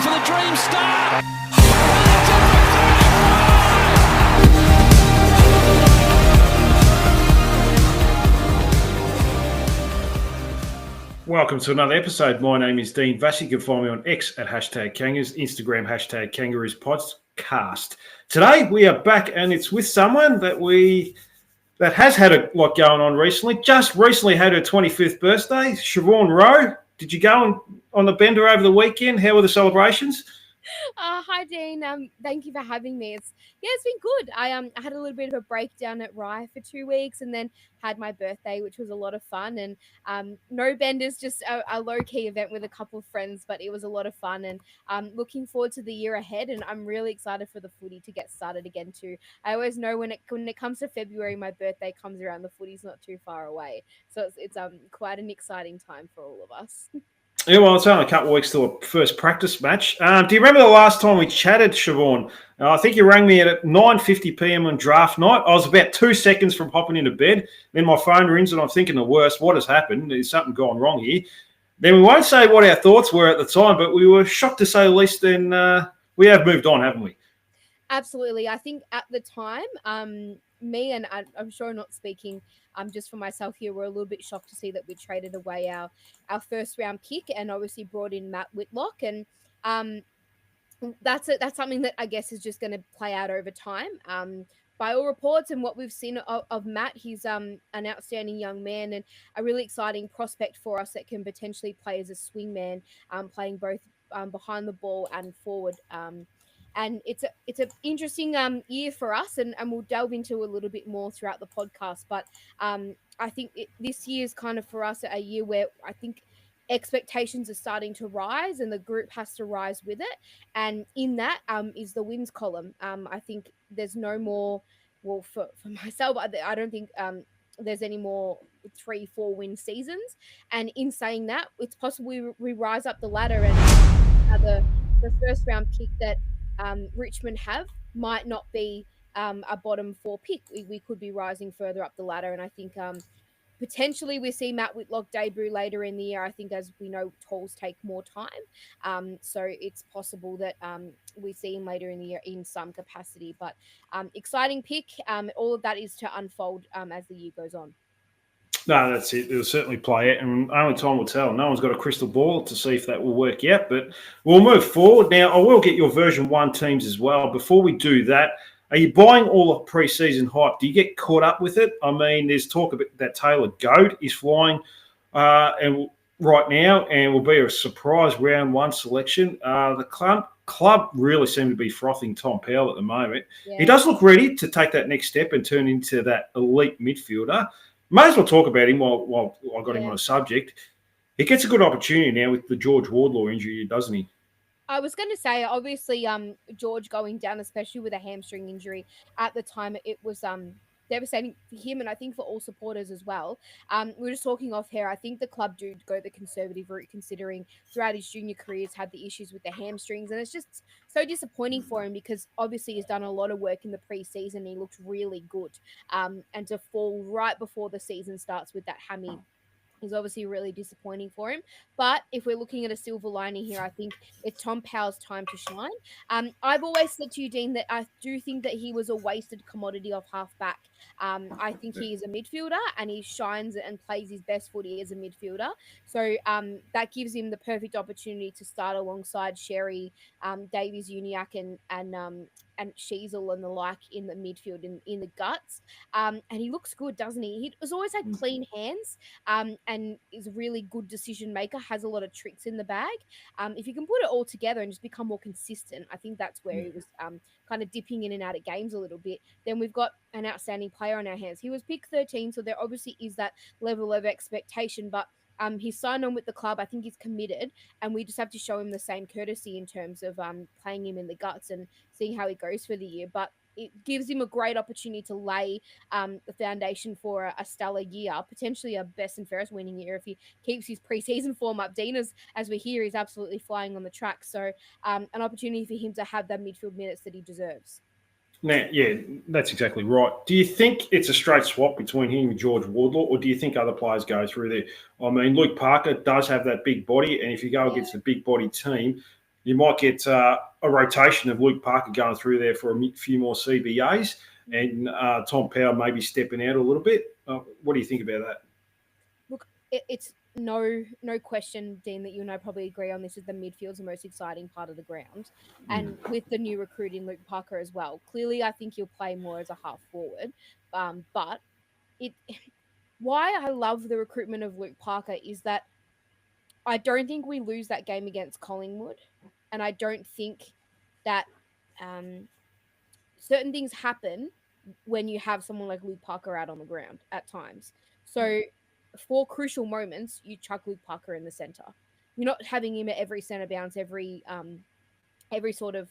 for the dream start. Welcome to another episode. My name is Dean Vassy. You can find me on X at #Kangas, Instagram #Kangaroos Podcast. Today we are back and it's with someone that has had a lot going on recently. Just recently had her 25th birthday, Siobhan Rowe. Did you go on the bender over the weekend? How were the celebrations? Hi Dean. Thank you for having me. It's been good. I had a little bit of a breakdown at Rye for 2 weeks, and then had my birthday, which was a lot of fun. And no benders, just a low key event with a couple of friends, but it was a lot of fun. And looking forward to the year ahead. And I'm really excited for the footy to get started again too. I always know when it comes to February, my birthday comes around. The footy's not too far away, so it's quite an exciting time for all of us. Yeah, well, it's only a couple of weeks till a first practice match. Do you remember the last time we chatted, Siobhan? I think you rang me at 9:50 p.m. on draft night. I was about 2 seconds from hopping into bed. Then my phone rings and I'm thinking the worst. What has happened? Is something gone wrong here? Then we won't say what our thoughts were at the time, but we were shocked to say the least. And we have moved on, haven't we? Absolutely. I think at the time, me and I'm sure not speaking just for myself here, we're a little bit shocked to see that we traded away our first round pick and obviously brought in Matt Whitlock. And that's something that I guess is just going to play out over time. By all reports and what we've seen of Matt, he's an outstanding young man and a really exciting prospect for us that can potentially play as a swingman, playing both behind the ball and forward. And it's an interesting year for us, and we'll delve into a little bit more throughout the podcast. But I think this year is kind of for us a year where I think expectations are starting to rise, and the group has to rise with it. And in that is the wins column. I think there's no more. Well, for myself, I don't think there's any more 3-4 win seasons. And in saying that, it's possible we rise up the ladder, and the first round pick that Richmond have might not be a bottom 4 pick. We could be rising further up the ladder, and I think potentially we see Matt Whitlock debut later in the year. I think, as we know, tolls take more time, so it's possible that we see him later in the year in some capacity. But exciting pick. All of that is to unfold as the year goes on. No, that's it. It'll certainly play it, and only time will tell. No one's got a crystal ball to see if that will work yet, but we'll move forward. Now, I will get your version 1 teams as well. Before we do that, are you buying all the pre-season hype? Do you get caught up with it? I mean, there's talk about that Taylor Goat is flying and right now and will be a surprise round 1 selection. The club really seem to be frothing Tom Powell at the moment. Yeah. He does look ready to take that next step and turn into that elite midfielder. May as well talk about him while I got him on a subject. He gets a good opportunity now with the George Wardlaw injury, doesn't he? I was going to say, obviously, George going down, especially with a hamstring injury at the time, it was devastating for him and I think for all supporters as well. We were just talking off here. I think the club do go the conservative route, considering throughout his junior career he's had the issues with the hamstrings, and it's just so disappointing for him because obviously he's done a lot of work in the preseason. He looked really good, and to fall right before the season starts with that hammy is obviously really disappointing for him. But if we're looking at a silver lining here, I think it's Tom Powell's time to shine. I've always said to you, Dean, that I do think that he was a wasted commodity of halfback. I think he is a midfielder and he shines and plays his best footy as a midfielder. So that gives him the perfect opportunity to start alongside Sherry, Davies, Uniacke and Sheasel and the like in the midfield, in the guts. And he looks good, doesn't he? He's always had clean hands and is a really good decision maker, has a lot of tricks in the bag. If you can put it all together and just become more consistent, I think that's where he was kind of dipping in and out of games a little bit. Then we've got an outstanding player on our hands. He was pick 13, so there obviously is that level of expectation, but he's signed on with the club. I think he's committed, and we just have to show him the same courtesy in terms of playing him in the guts and seeing how he goes for the year. But it gives him a great opportunity to lay the foundation for a stellar year, potentially a best and fairest winning year if he keeps his preseason form up. Dean, as we hear, he's absolutely flying on the track. So an opportunity for him to have the midfield minutes that he deserves. Now, yeah, that's exactly right. Do you think it's a straight swap between him and George Wardlaw, or do you think other players go through there? I mean, Luke Parker does have that big body, and if you go against a big body team, You might get a rotation of Luke Parker going through there for a few more CBAs, and Tom Powell maybe stepping out a little bit. What do you think about that? Look, it's no question, Dean, that you and I probably agree on this is the midfield's the most exciting part of the ground. And with the new recruit in Luke Parker as well, clearly I think he'll play more as a half forward. But it why I love the recruitment of Luke Parker is that I don't think we lose that game against Collingwood. And I don't think that certain things happen when you have someone like Luke Parker out on the ground at times. So for crucial moments, you chuck Luke Parker in the center. You're not having him at every center bounce, every sort of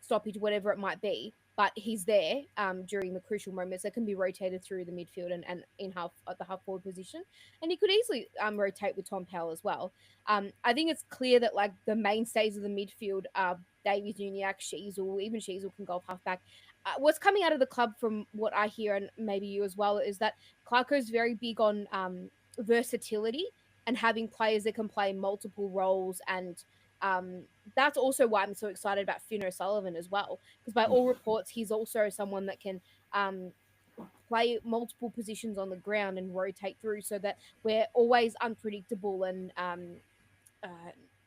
stoppage, whatever it might be. But he's there during the crucial moments that can be rotated through the midfield and in half at the half forward position. And he could easily rotate with Tom Powell as well. I think it's clear that like the mainstays of the midfield are Davies, Uniacke, Sheezel, even Sheezel can go off halfback. What's coming out of the club from what I hear, and maybe you as well, is that Clarko's very big on versatility and having players that can play multiple roles. And that's also why I'm so excited about Finn O'Sullivan as well, because by all reports, he's also someone that can play multiple positions on the ground and rotate through so that we're always unpredictable and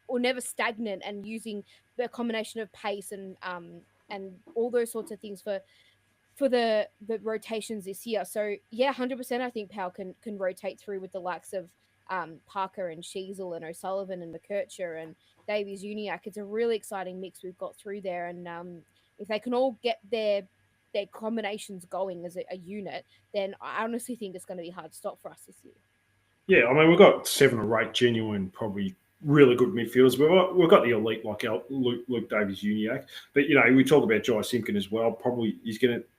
or never stagnant, and using the combination of pace and all those sorts of things for the rotations this year. So yeah, 100%. I think Powell can rotate through with the likes of Parker and Sheezel and O'Sullivan and McKercher and Davies, Uniacke. It's a really exciting mix we've got through there, and if they can all get their combinations going as a unit, then I honestly think it's going to be hard to stop for us this year. Yeah, I mean, we've got 7 or 8 genuine, probably really good midfielders. We've got the elite like Luke Davies, Uniacke. But, you know, we talk about Jai Simpkin as well. Probably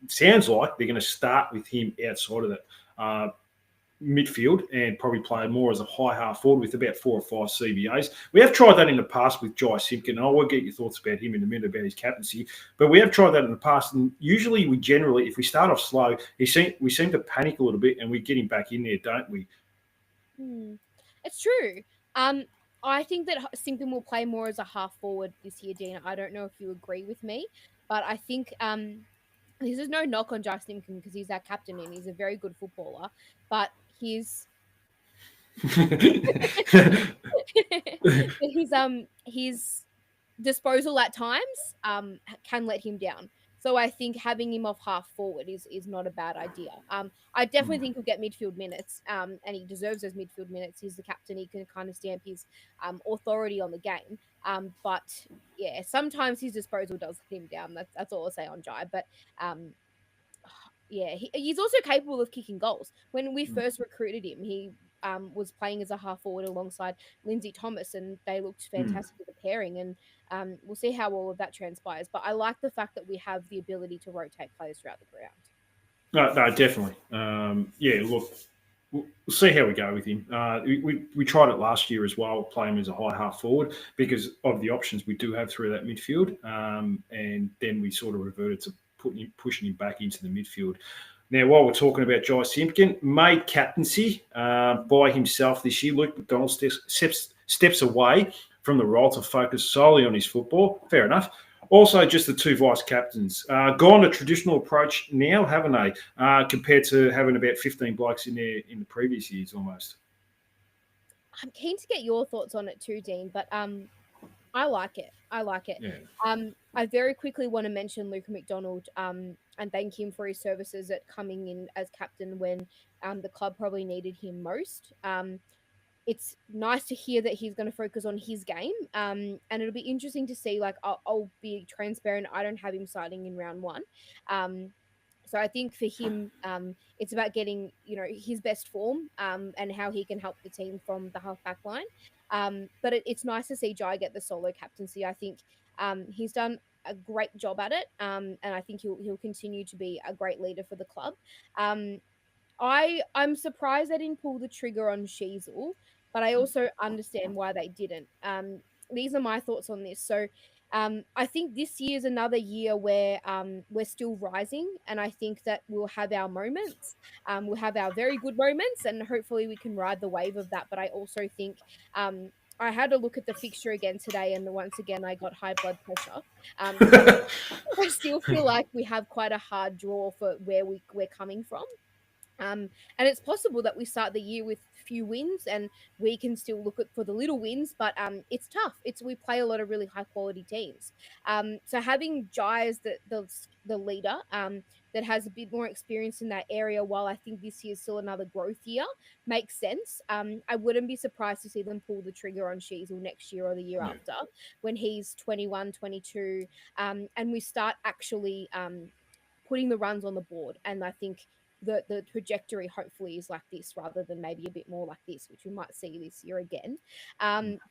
sounds like they're going to start with him outside of that midfield and probably play more as a high half forward with about 4 or 5 CBAs. We have tried that in the past with Jai Simpkin, and I will get your thoughts about him in a minute about his captaincy. But we have tried that in the past, and usually if we start off slow, we seem to panic a little bit, and we get him back in there, don't we? It's true. I think that Simpkin will play more as a half forward this year, Dean. I don't know if you agree with me, but I think this is no knock on Jai Simpkin because he's our captain and he's a very good footballer, but his disposal at times can let him down. So I think having him off half forward is not a bad idea. I definitely think he'll get midfield minutes, and he deserves those midfield minutes. He's the captain; he can kind of stamp his authority on the game. But yeah, sometimes his disposal does let him down. That's all I'll say on Jai. But yeah, he's also capable of kicking goals. When we first recruited him, he was playing as a half forward alongside Lindsay Thomas, and they looked fantastic at the pairing. And we'll see how all of that transpires. But I like the fact that we have the ability to rotate players throughout the ground. No, definitely. Yeah, look, we'll see how we go with him. We tried it last year as well, play him as a high half forward because of the options we do have through that midfield. And then we sort of reverted to pushing him back into the midfield. Now, while we're talking about Jai Simpkin, made captaincy by himself this year, Luke McDonald steps away from the role to focus solely on his football. Fair enough. Also, just the 2 vice captains. Gone a traditional approach now, haven't they? Compared to having about 15 blokes in there in the previous years almost. I'm keen to get your thoughts on it too, Dean, but I like it. Yeah. I very quickly want to mention Luke McDonald and thank him for his services at coming in as captain when the club probably needed him most. It's nice to hear that he's going to focus on his game, and it'll be interesting to see. Like, I'll be transparent. I don't have him starting in round 1. So I think for him, it's about getting, his best form and how he can help the team from the half-back line. But it's nice to see Jai get the solo captaincy. I think he's done a great job at it, and I think he'll continue to be a great leader for the club. I'm surprised they didn't pull the trigger on Sheezel, but I also understand why they didn't. These are my thoughts on this. So I think this year is another year where we're still rising, and I think that we'll have our moments. We'll have our very good moments, and hopefully we can ride the wave of that. But I also think I I had to look at the fixture again today, and once again I got high blood pressure. So I still feel like we have quite a hard draw for where we're coming from. And it's possible that we start the year with few wins and we can still look at for the little wins, but it's tough. We play a lot of really high quality teams. So having Jai as the leader that has a bit more experience in that area, while I think this year is still another growth year, makes sense. I wouldn't be surprised to see them pull the trigger on Sheasel next year or the year after when he's 21, 22, and we start actually putting the runs on the board. And I think the trajectory hopefully is like this rather than maybe a bit more like this, which we might see this year again.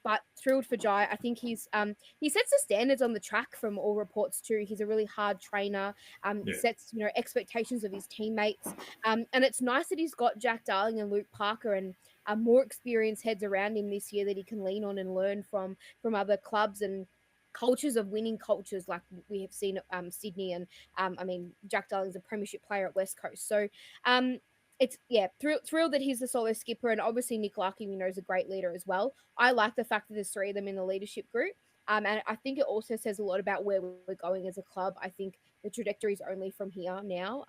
But thrilled for Jai. I think he sets the standards on the track from all reports too. He's a really hard trainer. He sets expectations of his teammates. And it's nice that he's got Jack Darling and Luke Parker and more experienced heads around him this year that he can lean on and learn from other clubs and cultures of winning cultures like we have seen at Sydney. And I mean, Jack Darling's a premiership player at West Coast. So it's thrilled that he's the solo skipper, and obviously Nick Larkin, we know, is a great leader as well. I like the fact that there's three of them in the leadership group. And I think it also says a lot about where we're going as a club. I think the trajectory is only from here now.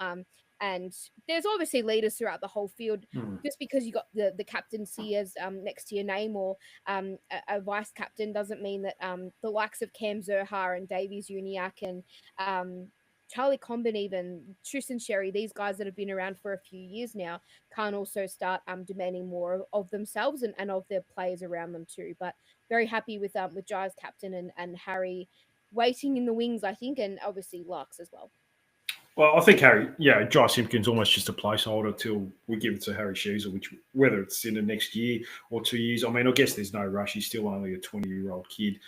And there's obviously leaders throughout the whole field. Just because you got the captaincy as next to your name or a vice captain doesn't mean that the likes of Cam Zerha and Davies Uniacke and Charlie Comben, even Tristan Sherry, these guys that have been around for a few years now, can't also start demanding more of themselves and of their players around them too. But very happy with Jai's captain and Harry waiting in the wings, I think, and obviously Lux as well. Well, I think Jai Simpkins almost just a placeholder till we give it to Harry Sheasel, which whether it's in the next year or 2 years. I mean, I guess there's no rush. He's still only a 20-year-old kid.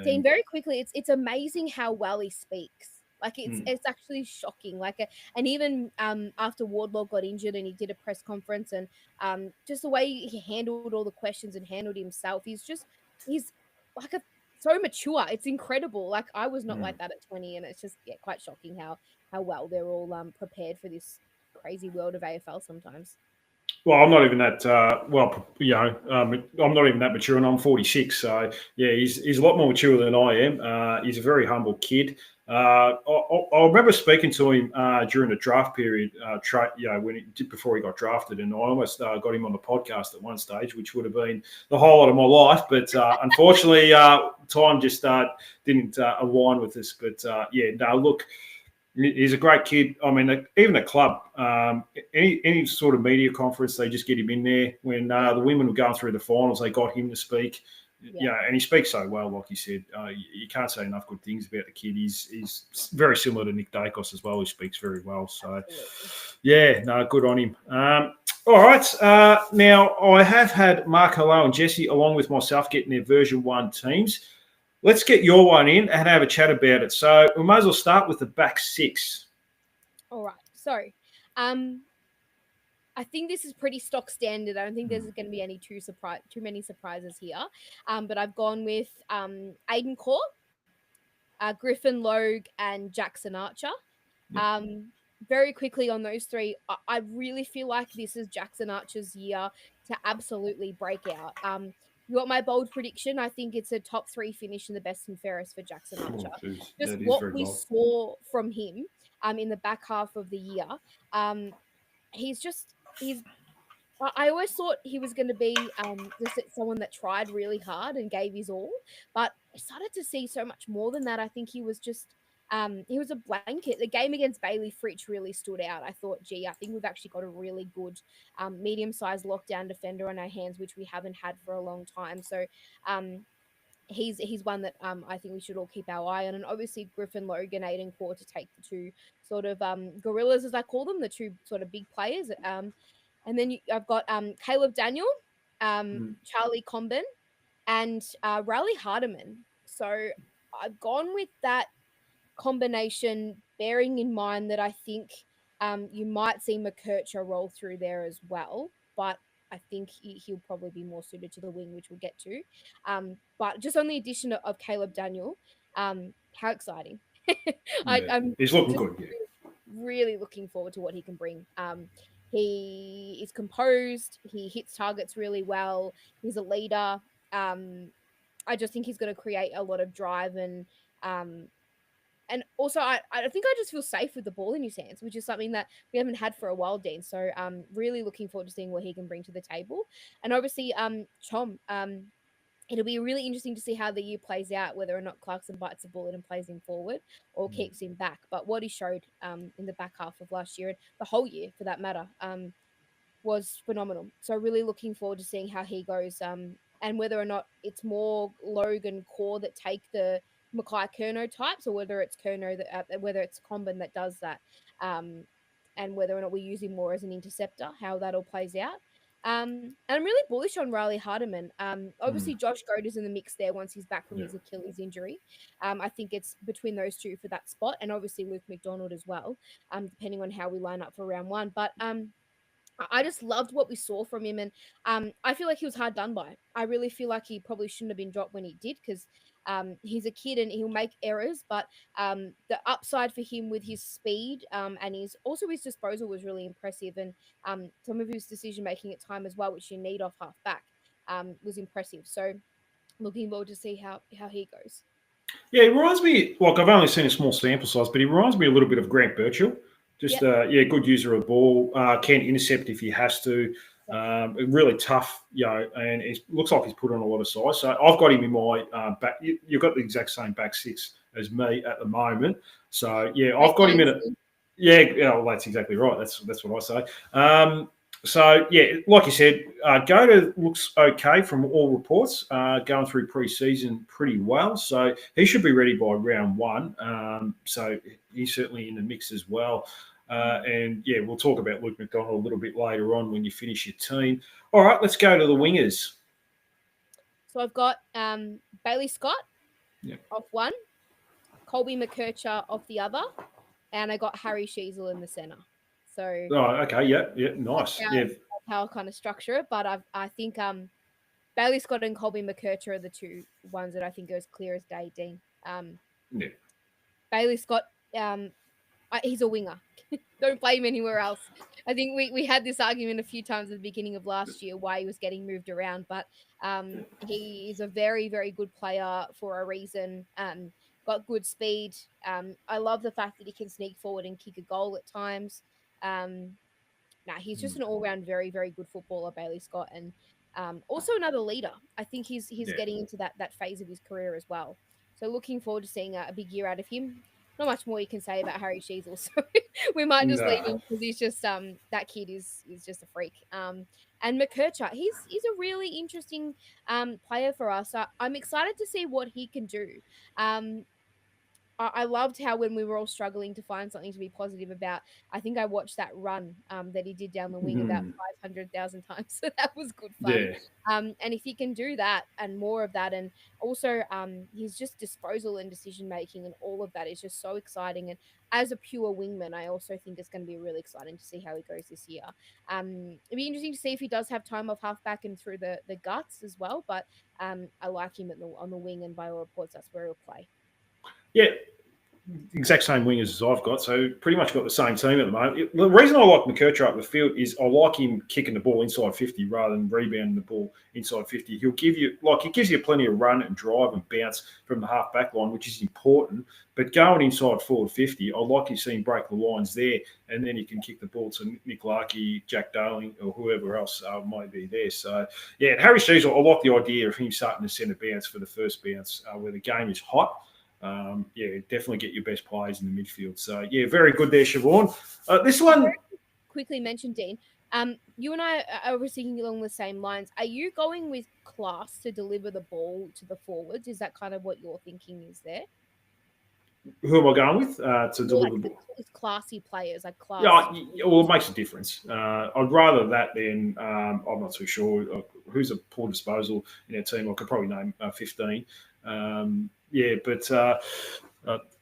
Dean, very quickly, it's amazing how well he speaks. Like it's actually shocking. And even after Wardlaw got injured and he did a press conference and just the way he handled all the questions and handled himself, he's like so mature. It's incredible. Like I was not like that at 20, and it's just quite shocking how well they're all prepared for this crazy world of AFL sometimes. Well, I'm not even that. I'm not even that mature, and I'm 46. So he's a lot more mature than I am. He's a very humble kid. I remember speaking to him during the draft period, before he got drafted, and I almost got him on the podcast at one stage, which would have been the highlight of my life. But unfortunately, time just didn't align with us. But look. He's a great kid. I mean, even a club, any sort of media conference, they just get him in there. When the women were going through the finals, they got him to speak. And he speaks so well, like you said. You can't say enough good things about the kid. He's very similar to Nick Dacos as well. He speaks very well. So, good on him. All right. Now, I have had Mark Hello and Jesse, along with myself, getting their version 1 teams. Let's get your one in and have a chat about it. So we might as well start with the back 6. All right. So I think this is pretty stock standard. I don't think there's going to be any too many surprises here. But I've gone with Aiden Core, Griffin Logue, and Jackson Archer. Very quickly on those three, I really feel like this is Jackson Archer's year to absolutely break out. You got my bold prediction. I think it's a top 3 finish in the best and fairest for Jackson Archer. Just what we saw from him in the back half of the year. I always thought he was going to be just someone that tried really hard and gave his all, but I started to see so much more than that. I think he was just he was a blanket. The game against Bailey Fritsch really stood out. I thought, I think we've actually got a really good medium-sized lockdown defender on our hands, which we haven't had for a long time. So he's one that I think we should all keep our eye on. And obviously Griffin Logue and Aiden Core to take the 2 sort of gorillas, as I call them, the 2 sort of big players. And then I've got Caleb Daniel, Charlie Comben, and Riley Hardiman. So I've gone with that combination, bearing in mind that I think you might see McKercher roll through there as well, but I think he'll probably be more suited to the wing, which we'll get to. But just on the addition of Caleb Daniel, how exciting. He's looking good, really looking forward to what he can bring. He is composed. He hits targets really well. He's a leader. I just think he's going to create a lot of drive and also, I think I just feel safe with the ball in his hands, which is something that we haven't had for a while, Dean. So really looking forward to seeing what he can bring to the table. And obviously, Chom, it'll be really interesting to see how the year plays out, whether or not Clarkson bites the bullet and plays him forward or keeps him back. But what he showed in the back half of last year and the whole year for that matter was phenomenal. So really looking forward to seeing how he goes and whether or not it's more Logan Core that take the Mackay Kerno types or whether it's Kerno that whether it's Combin that does that and whether or not we use him more as an interceptor, how that all plays out. And I'm really bullish on Riley Hardiman. Obviously, Josh Goder's in the mix there once he's back from his Achilles injury. I think it's between those two for that spot, and obviously Luke McDonald as well, depending on how we line up for round one. But I just loved what we saw from him, and I feel like he was hard done by. I really feel like he probably shouldn't have been dropped when he did because he's a kid and he'll make errors. But the upside for him with his speed and his disposal was really impressive, and some of his decision making at time as well, which you need off half back, was impressive. So looking forward to see how he goes. Yeah, he reminds me. Like I've only seen a small sample size, but he reminds me a little bit of Grant Birchall. Just good user of the ball. Can intercept if he has to. Really tough, and it looks like he's put on a lot of size. So I've got him in my back. You've got the exact same back six as me at the moment. So yeah, I've got him in it. Yeah, well, that's exactly right. That's what I say. So yeah, like you said, Goda looks okay from all reports. Going through pre-season pretty well, so he should be ready by round one. So he's certainly in the mix as well. And yeah, we'll talk about Luke McDonald a little bit later on when you finish your team. All right, let's go to the wingers. So I've got Bailey Scott off one, Colby McKercher off the other, and I got Harry Sheezel in the centre. So okay, yeah, nice. That's how I kind of structure it. But I think Bailey Scott and Colby McKercher are the two ones that I think are as clear as day, Dean. Bailey Scott, he's a winger. Don't play him anywhere else. I think we had this argument a few times at the beginning of last year why he was getting moved around, but he is a very, very good player for a reason. Got good speed. I love the fact that he can sneak forward and kick a goal at times. He's just an all-round very, very good footballer, Bailey Scott, and also another leader. I think he's getting into that phase of his career as well. So looking forward to seeing a big year out of him. Not much more you can say about Harry Sheezel, so we might just leave him because he's just that kid is just a freak. And McKercher, he's a really interesting player for us. I'm excited to see what he can do. I loved how when we were all struggling to find something to be positive about, I think I watched that run that he did down the wing about 500,000 times. So that was good fun. Yeah. And if he can do that and more of that, and also his just disposal and decision making and all of that is just so exciting. And as a pure wingman, I also think it's going to be really exciting to see how he goes this year. It'd be interesting to see if he does have time off halfback and through the guts as well. But I like him on the wing, and by all reports, that's where he'll play. Yeah, exact same wingers as I've got, so pretty much got the same team at the moment. The reason I like McKercher up the field is I like him kicking the ball inside 50 rather than rebounding the ball inside 50. He gives you plenty of run and drive and bounce from the half back line, which is important. But going inside forward 50, I like you seeing break the lines there, and then you can kick the ball to Nick Larkey, Jack Darling, or whoever else might be there. So yeah, Harry Sheezel, I like the idea of him starting to send a bounce for the first bounce where the game is hot. Definitely get your best players in the midfield. So, yeah, very good there, Siobhan. This one... Quickly mentioned, Dean. You and I are thinking along the same lines. Are you going with class to deliver the ball to the forwards? Is that kind of what you're thinking is there? Who am I going with to deliver the ball? Classy players, like class. Yeah, well, it makes a difference. I'd rather that than I'm not too sure who's a poor disposal in our team. I could probably name 15. But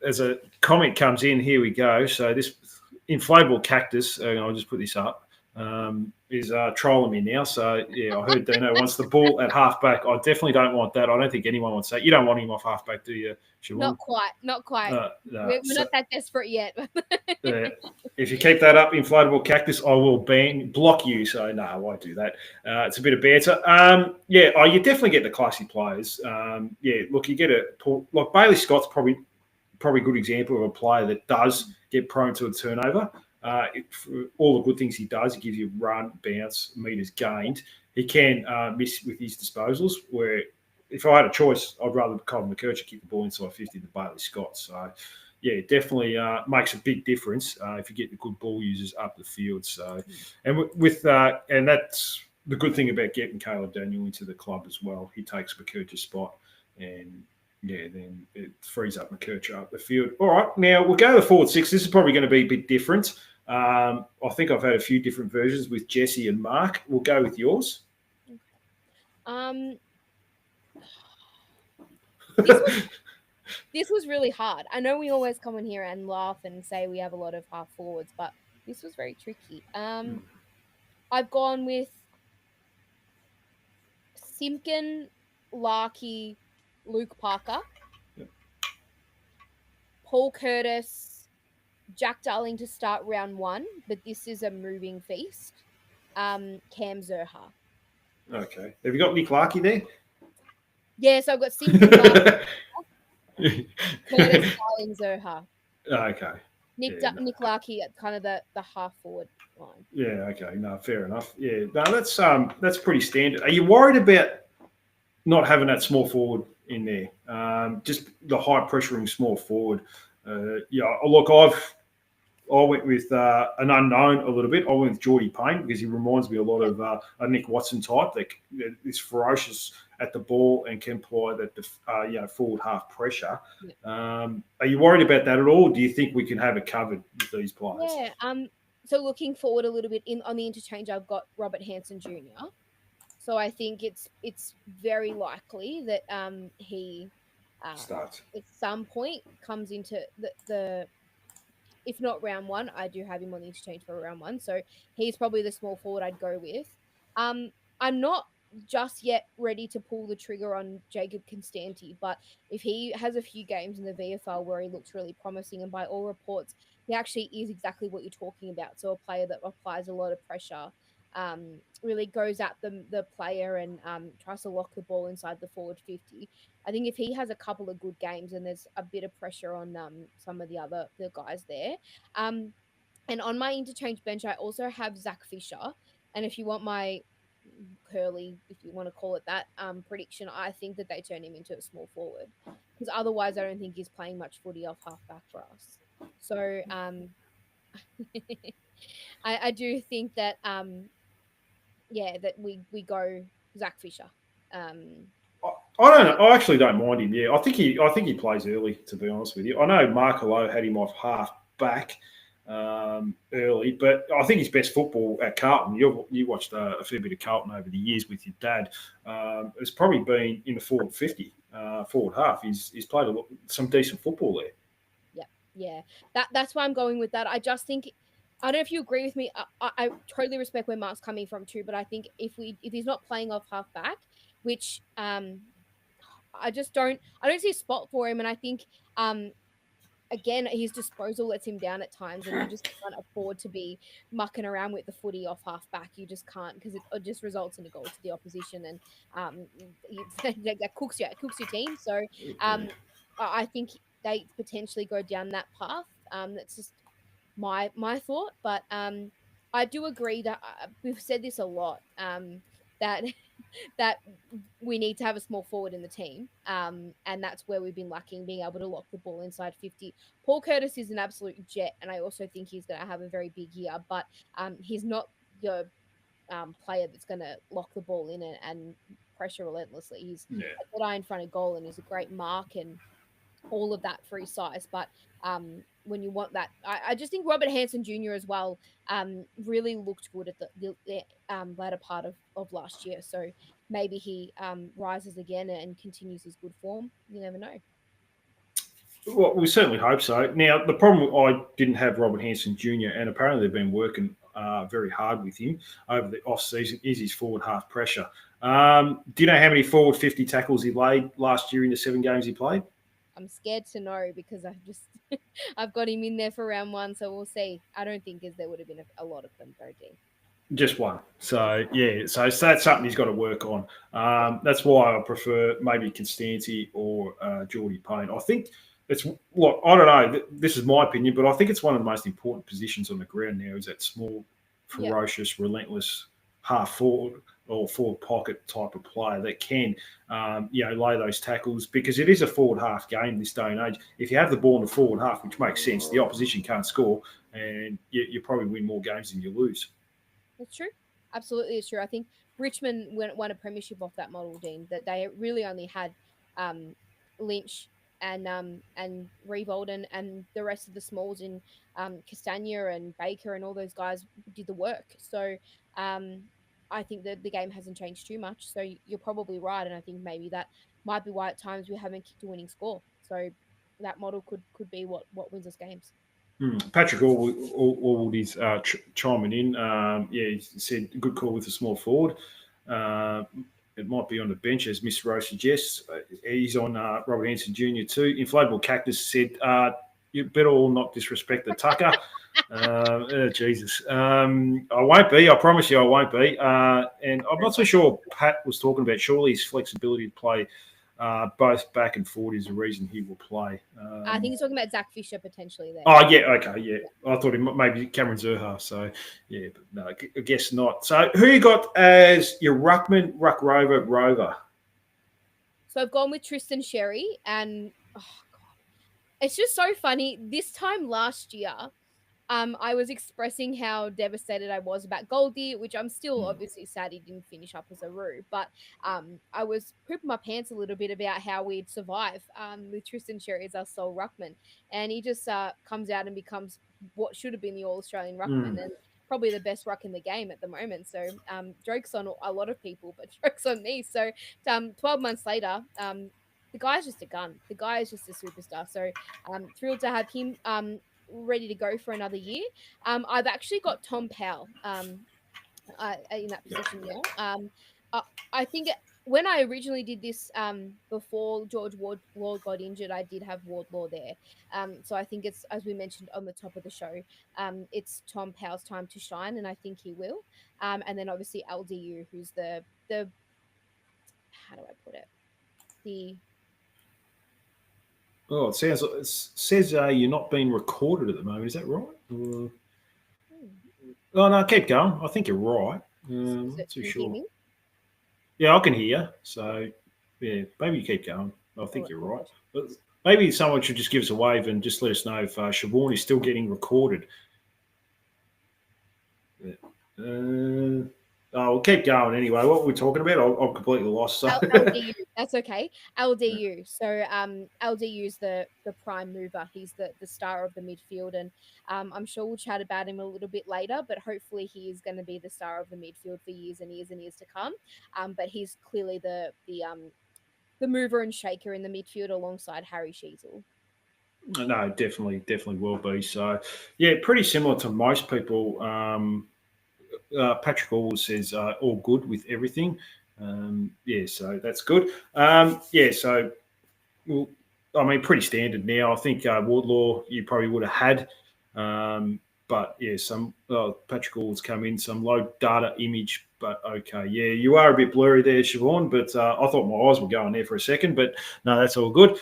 as a comment comes in, here we go. So this inflatable cactus, I'll just put this up. is trolling me now. So, yeah, I heard Dino wants the ball at halfback. I definitely don't want that. I don't think anyone wants that. You don't want him off halfback, do you, Siobhan? Not quite. No. We're not that desperate yet. If you keep that up, inflatable cactus, I will block you. So, no, I won't do that. It's a bit of banter. You definitely get the classy players. Look, you get like Bailey Scott's probably a good example of a player that does get prone to a turnover. All the good things he does, he gives you run, bounce, meters gained. He can miss with his disposals, where if I had a choice, I'd rather Colin McKercher kick the ball inside 50 than Bailey Scott. So, yeah, it definitely makes a big difference if you get the good ball users up the field. So, and and that's the good thing about getting Caleb Daniel into the club as well. He takes McKercher's spot, and then it frees up McKercher up the field. All right, now we'll go to the forward six. This is probably going to be a bit different. I think I've had a few different versions with Jesse and Mark. We'll go with yours. This was really hard. I know we always come in here and laugh and say we have a lot of half forwards, but this was very tricky. I've gone with Simpkin, Larkey, Luke Parker, Paul Curtis, Jack Darling to start round 1, but this is a moving feast. Cam Zurha. Okay. Have you got Nick Larkey there? Yeah, so I've got Simpkin, Larkey, Curtis, Darling, Zurha. Okay. Nick Larkey at kind of the half forward line. Yeah, okay. No, fair enough. Yeah, no, that's pretty standard. Are you worried about not having that small forward in there? Just the high pressuring small forward. Look, I went with an unknown a little bit. I went with Geordie Payne because he reminds me a lot of a Nick Watson type that is ferocious at the ball and can apply that forward half pressure. Yeah. Are you worried about that at all? Or do you think we can have it covered with these players? Yeah. So looking forward a little bit on the interchange, I've got Robert Hansen Jr. So I think it's very likely that he starts at some point comes into the if not round 1, I do have him on the interchange for round 1. So he's probably the small forward I'd go with. I'm not just yet ready to pull the trigger on Jacob Constanti, but if he has a few games in the VFL where he looks really promising, and by all reports, he actually is exactly what you're talking about. So a player that applies a lot of pressure, really goes at the player and tries to lock the ball inside the forward 50. I think if he has a couple of good games and there's a bit of pressure on some of the guys there. And on my interchange bench, I also have Zach Fisher. And if you want my curly, if you want to call it that, prediction, I think that they turn him into a small forward. Because otherwise, I don't think he's playing much footy off halfback for us. So I do think that that we go Zach Fisher. I don't know. I actually don't mind him. Yeah, I think he plays early. To be honest with you, I know Mark Hello had him off half back early, but I think his best football at Carlton. You watched a fair bit of Carlton over the years with your dad. It's probably been in the forward 50, forward half. He's played some decent football there. Yeah. That's why I'm going with that. I just think. I don't know if you agree with me. I totally respect where Mark's coming from too, but I think if he's not playing off half back, which I don't see a spot for him, and I think again his disposal lets him down at times, and you just can't afford to be mucking around with the footy off half back. You just can't, because it just results in a goal to the opposition, and that cooks your team. So I think they potentially go down that path. That's just my thought, but I do agree that we've said this a lot, that we need to have a small forward in the team, and that's where we've been lacking, being able to lock the ball inside 50. Paul Curtis is an absolute jet, and I also think he's going to have a very big year, but he's not your player that's going to lock the ball in and pressure relentlessly. He's a good eye in front of goal, and he's a great mark and all of that for his size, but when you want that, I just think Robert Hansen Jr. as well really looked good at the latter part of last year. So maybe he rises again and continues his good form. You never know. Well, we certainly hope so. Now, the problem, I didn't have Robert Hansen Jr., and apparently they've been working very hard with him over the off season is his forward half pressure. Do you know how many forward 50 tackles he laid last year in the 7 games he played? I'm scared to know because I've got him in there for round 1, so we'll see. I don't think there would have been a lot of them, though, Dean. Just one. So, yeah, so that's something he's got to work on. That's why I prefer maybe Constanti or Geordie Payne. I think it's, look, I don't know, this is my opinion, but I think it's one of the most important positions on the ground now is that small, ferocious, relentless half forward or forward pocket type of player that can, lay those tackles because it is a forward half game this day and age. If you have the ball in the forward half, which makes sense, the opposition can't score and you probably win more games than you lose. It's true. Absolutely, it's true. I think Richmond won a premiership off that model, Dean. That they really only had Lynch and Revolt and the rest of the smalls in Castagna and Baker and all those guys did the work. So I think that the game hasn't changed too much. So you're probably right, and I think maybe that might be why at times we haven't kicked a winning score. So that model could be what wins us games. Patrick Allwood is chiming in. He said good call with a small forward. It might be on the bench, as Miss Rose suggests. He's on Robert Hanson Jr. too. Inflatable Cactus said, you better all not disrespect the Tucker. Jesus. I won't be. I promise you I won't be. And I'm not so sure Pat was talking about surely his flexibility to play both back and forward is the reason he will play. I think he's talking about Zach Fisher potentially there. Oh, yeah, okay, yeah. I thought maybe Cameron Zurha, so yeah, but no, I guess not. So who you got as your Ruckman, Ruck Rover? So I've gone with Tristan Sherry, and oh God, it's just so funny. This time last year, I was expressing how devastated I was about Goldie, which I'm still obviously sad he didn't finish up as a Roo. But I was pooping my pants a little bit about how we'd survive with Tristan Sherry as our sole ruckman. And he just comes out and becomes what should have been the All-Australian ruckman and probably the best ruck in the game at the moment. So joke's on a lot of people, but joke's on me. So 12 months later, the guy's just a gun. The guy is just a superstar. So I'm thrilled to have him ready to go for another year. I've actually got Tom Powell in that position now. I think when I originally did this before George Wardlaw got injured, I did have Wardlaw there. So I think it's, as we mentioned on the top of the show, it's Tom Powell's time to shine, and I think he will. And then obviously LDU, who's the how do I put it? Oh, it says you're not being recorded at the moment. Is that right? Oh, no, keep going. I think you're right. Not too sure. Yeah, I can hear you. So, yeah, maybe you keep going. I think you're right. But maybe someone should just give us a wave and just let us know if Siobhan is still getting recorded. We'll keep going anyway. What we're talking about, I'm completely lost. So. LDU, that's okay. LDU. So LDU is the prime mover. He's the star of the midfield, and I'm sure we'll chat about him a little bit later. But hopefully, he is going to be the star of the midfield for years and years and years to come. But he's clearly the mover and shaker in the midfield alongside Harry Sheezel. No, definitely will be. So, yeah, pretty similar to most people. Patrick always says all good with everything. So that's good. So, well, I mean, pretty standard now. I think Wardlaw you probably would have had. But, yeah, some Patrick always come in, some low data image. But, okay, yeah, you are a bit blurry there, Siobhan. But I thought my eyes were going there for a second. But, no, that's all good.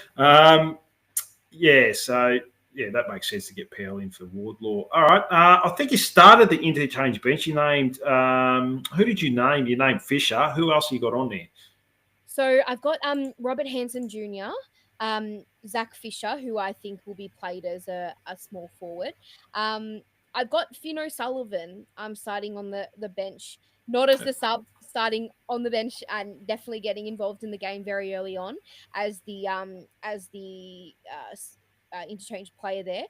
That makes sense to get Powell in for Wardlaw. All right. I think you started the interchange bench. You named who did you name? You named Fisher. Who else you got on there? So I've got Robert Hanson Jr., Zach Fisher, who I think will be played as a small forward. I've got Finn O'Sullivan starting on the bench, not as the sub, starting on the bench and definitely getting involved in the game very early on as the interchange player there.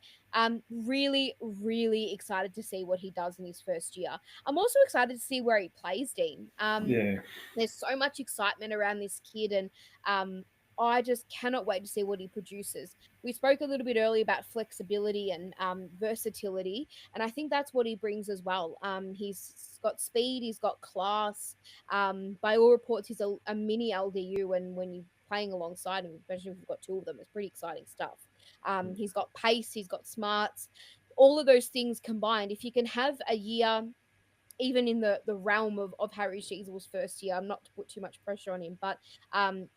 Really, really excited to see what he does in his first year. I'm also excited to see where he plays, Dean. There's so much excitement around this kid, and I just cannot wait to see what he produces. We spoke a little bit earlier about flexibility and versatility, and I think that's what he brings as well. He's got speed, he's got class. By all reports, he's a mini LDU, and when you're playing alongside him, especially if you've got two of them, it's pretty exciting stuff. He's got pace, he's got smarts, all of those things combined. If you can have a year even in the realm of Harry Sheezel's first year, I'm not to put too much pressure on him, but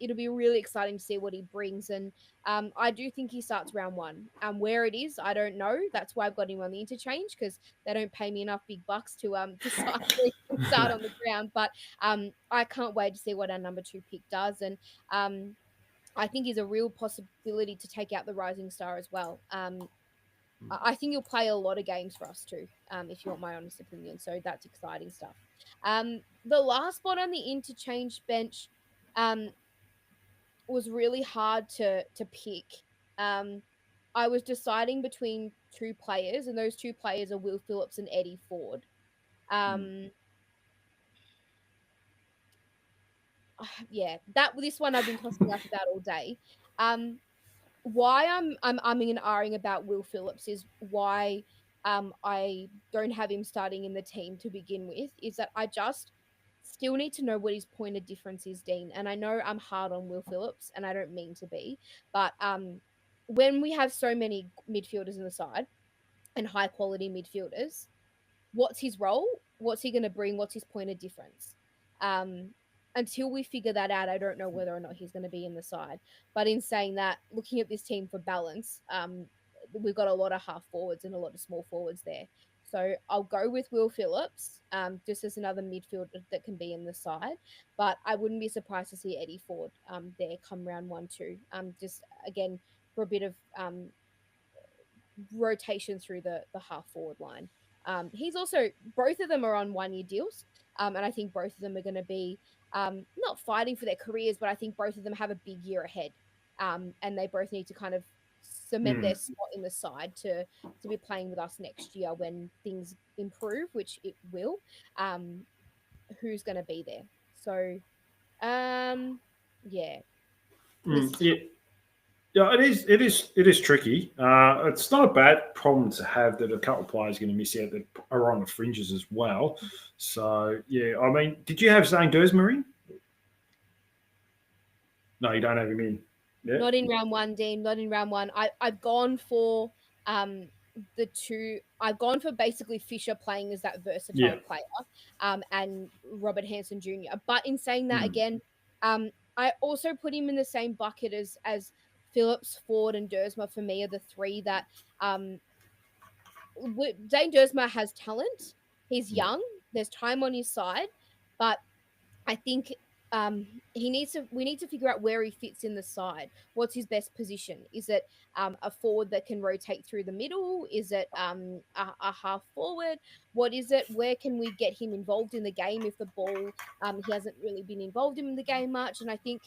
it'll be really exciting to see what he brings. And I do think he starts round one. Where it is, I don't know. That's why I've got him on the interchange, because they don't pay me enough big bucks to decide where he can start on the ground. But I can't wait to see what our number 2 pick does. And I think he's a real possibility to take out the Rising Star as well. I think he'll play a lot of games for us too, if you want my honest opinion. So that's exciting stuff. The last spot on the interchange bench was really hard to pick. I was deciding between two players, and those two players are Will Phillips and Eddie Ford. Yeah, this one I've been tossing up about all day. Why I'm umming and ahhing about Will Phillips is why I don't have him starting in the team to begin with, is that I just still need to know what his point of difference is, Dean. And I know I'm hard on Will Phillips, and I don't mean to be, but when we have so many midfielders in the side and high quality midfielders, what's his role? What's he going to bring? What's his point of difference? Until we figure that out, I don't know whether or not he's going to be in the side. But in saying that, looking at this team for balance, we've got a lot of half forwards and a lot of small forwards there. So I'll go with Will Phillips, just as another midfielder that can be in the side. But I wouldn't be surprised to see Eddie Ford there come round 1-2. Just again for a bit of rotation through the half forward line. He's also, both of them are on 1-year deals, and I think both of them are going to be not fighting for their careers, but I think both of them have a big year ahead, and they both need to kind of cement their spot in the side to be playing with us next year when things improve, which it will. Who's going to be there? So, yeah. Yeah, it is tricky. It's not a bad problem to have that a couple of players are going to miss out that are on the fringes as well. So yeah, I mean, did you have Zane Dursma in? No, you don't have him in. Yeah. Not in round one, Dean. Not in round one. I've gone for the two. I've gone for basically Fisher playing as that versatile player, and Robert Hansen Jr. But in saying that again, I also put him in the same bucket as Phillips, Ford, and Dursma. For me, are the three that Zane Dursma has talent. He's young. There's time on his side, but I think we need to figure out where he fits in the side. What's his best position? Is it a forward that can rotate through the middle? Is it a half forward? What is it? Where can we get him involved in the game if the ball he hasn't really been involved in the game much? And I think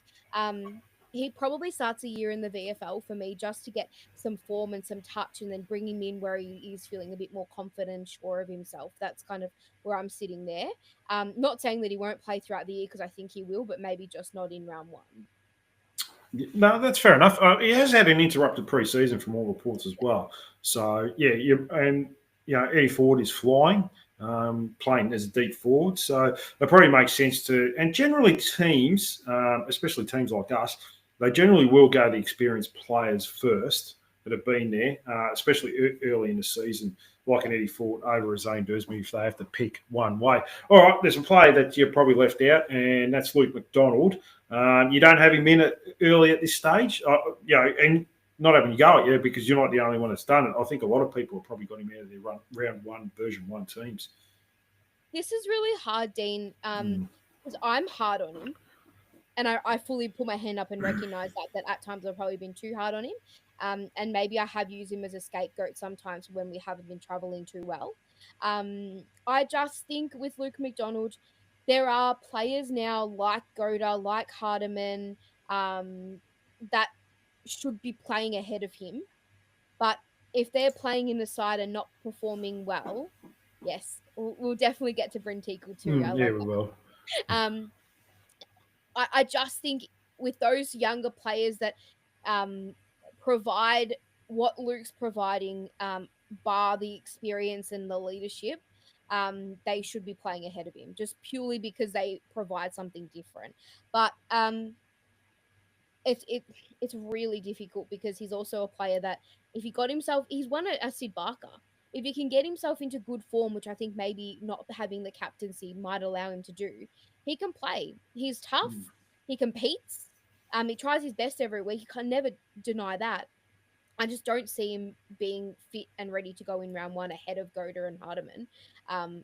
he probably starts a year in the VFL for me just to get some form and some touch, and then bring him in where he is feeling a bit more confident, sure of himself. That's kind of where I'm sitting there. Not saying that he won't play throughout the year, because I think he will, but maybe just not in round one. No, that's fair enough. He has had an interrupted pre-season from all reports as well. So yeah, Eddie Ford is flying. Playing as a deep forward. So it probably makes sense to, and generally teams, especially teams like us, they generally will go the experienced players first that have been there, especially early in the season, like an Eddie Ford over a Zane Dursma if they have to pick one way. All right, there's a player that you probably left out, and that's Luke McDonald. You don't have him in early at this stage, and not having a go at you because you're not the only one that's done it. I think a lot of people have probably got him out of their round one, version 1 teams. This is really hard, Dean, because I'm hard on him. And I fully put my hand up and recognize that at times I've probably been too hard on him. And maybe I have used him as a scapegoat sometimes when we haven't been traveling too well. I just think with Luke McDonald, there are players now like Goda, like Hardiman, that should be playing ahead of him. But if they're playing in the side and not performing well, yes, we'll definitely get to Brent Eagle too. We will. I just think with those younger players that provide what Luke's providing, bar the experience and the leadership, they should be playing ahead of him just purely because they provide something different. But it's it's really difficult because he's also a player that if he got himself, he's won a Sid Barker. If he can get himself into good form, which I think maybe not having the captaincy might allow him to do, he can play. He's tough. He competes. He tries his best every week. You can never deny that. I just don't see him being fit and ready to go in round one ahead of Goda and Hardiman